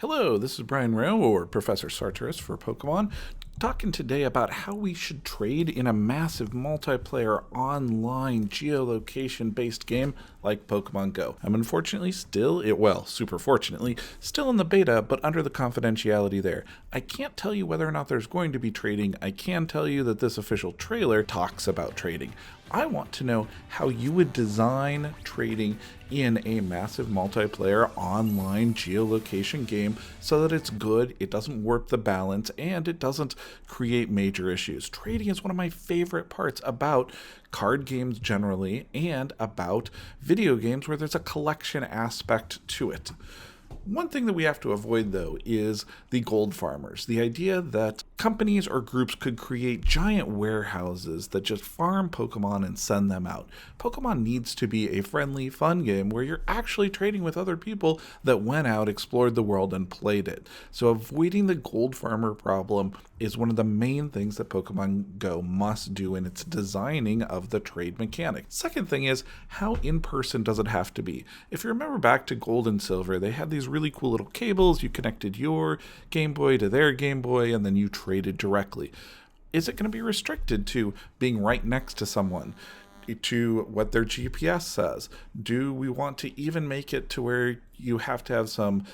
Hello, this is Brian Rowe, or Professor Sartoris for Pokemon, talking today about how we should trade in a massive multiplayer online geolocation-based game like Pokemon Go. I'm unfortunately super fortunately, still in the beta, but under the confidentiality there. I can't tell you whether or not there's going to be trading. I can tell you that this official trailer talks about trading. I want to know how you would design trading in a massive multiplayer online geolocation game so that it's good, it doesn't warp the balance, and it doesn't create major issues. Trading is one of my favorite parts about card games generally and about video games where there's a collection aspect to it. One thing that we have to avoid, though, is the gold farmers. The idea that companies or groups could create giant warehouses that just farm Pokemon and send them out. Pokemon needs to be a friendly, fun game where you're actually trading with other people that went out, explored the world, and played it. So avoiding the gold farmer problem is one of the main things that Pokemon Go must do in its designing of the trade mechanic. Second thing is, how in-person does it have to be? If you remember back to Gold and Silver, they had these really cool little cables. You connected your Game Boy to their Game Boy, and then you traded directly. Is it going to be restricted to being right next to someone, to what their GPS says? Do we want to even make it to where you have to have some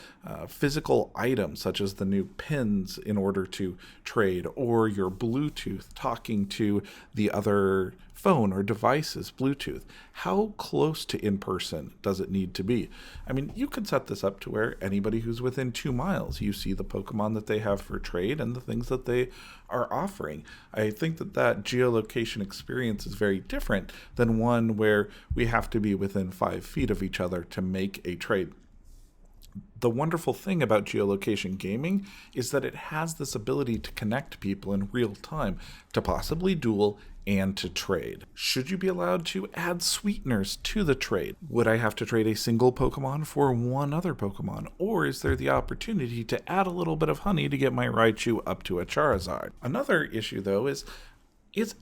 physical items, such as the new pins, in order to trade, or your Bluetooth talking to the other phone or devices Bluetooth? How close to in-person does it need to be? I mean, you could set this up to where anybody who's within 2 miles, you see the Pokemon that they have for trade and the things that they are offering. I think that geolocation experience is very different than one where we have to be within 5 feet of each other to make a trade. The wonderful thing about geolocation gaming is that it has this ability to connect people in real time, to possibly duel and to trade. Should you be allowed to add sweeteners to the trade? Would I have to trade a single Pokemon for one other Pokemon? Or is there the opportunity to add a little bit of honey to get my Raichu up to a Charizard? Another issue, though, is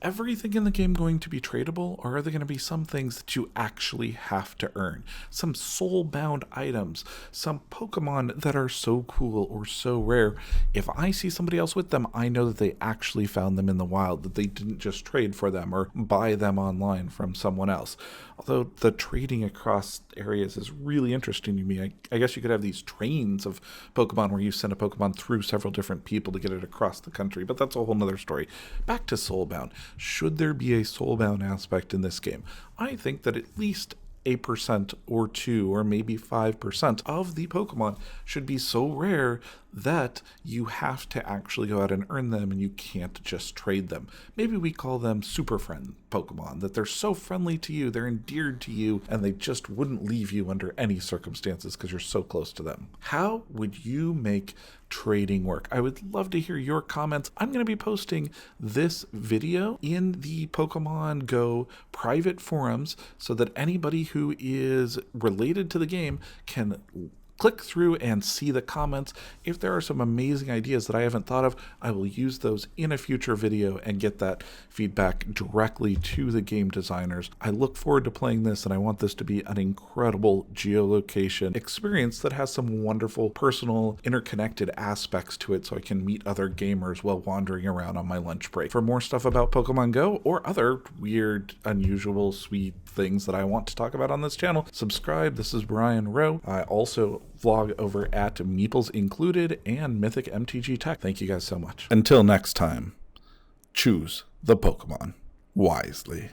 everything in the game going to be tradable, or are there going to be some things that you actually have to earn? Some soul-bound items, some Pokemon that are so cool or so rare. If I see somebody else with them, I know that they actually found them in the wild, that they didn't just trade for them or buy them online from someone else. Although the trading across areas is really interesting to me. I guess you could have these trains of Pokemon where you send a Pokemon through several different people to get it across the country, but that's a whole nother story. Back to soulbound. Should there be a soulbound aspect in this game? I think that at least 1% or 2 or maybe 5% of the Pokemon should be so rare that you have to actually go out and earn them and you can't just trade them. Maybe we call them super friend Pokemon, that they're so friendly to you, they're endeared to you, and they just wouldn't leave you under any circumstances because you're so close to them. How would you make trading work? I would love to hear your comments. I'm going to be posting this video in the Pokemon Go private forums so that anybody who is related to the game can click through and see the comments. If there are some amazing ideas that I haven't thought of, I will use those in a future video and get that feedback directly to the game designers. I look forward to playing this, and I want this to be an incredible geolocation experience that has some wonderful personal interconnected aspects to it so I can meet other gamers while wandering around on my lunch break. For more stuff about Pokemon Go or other weird, unusual, sweet things that I want to talk about on this channel, subscribe. This is Brian Rowe. I also vlog over at Meeples Included and Mythic MTG Tech. Thank you guys so much. Until next time, choose the Pokemon wisely.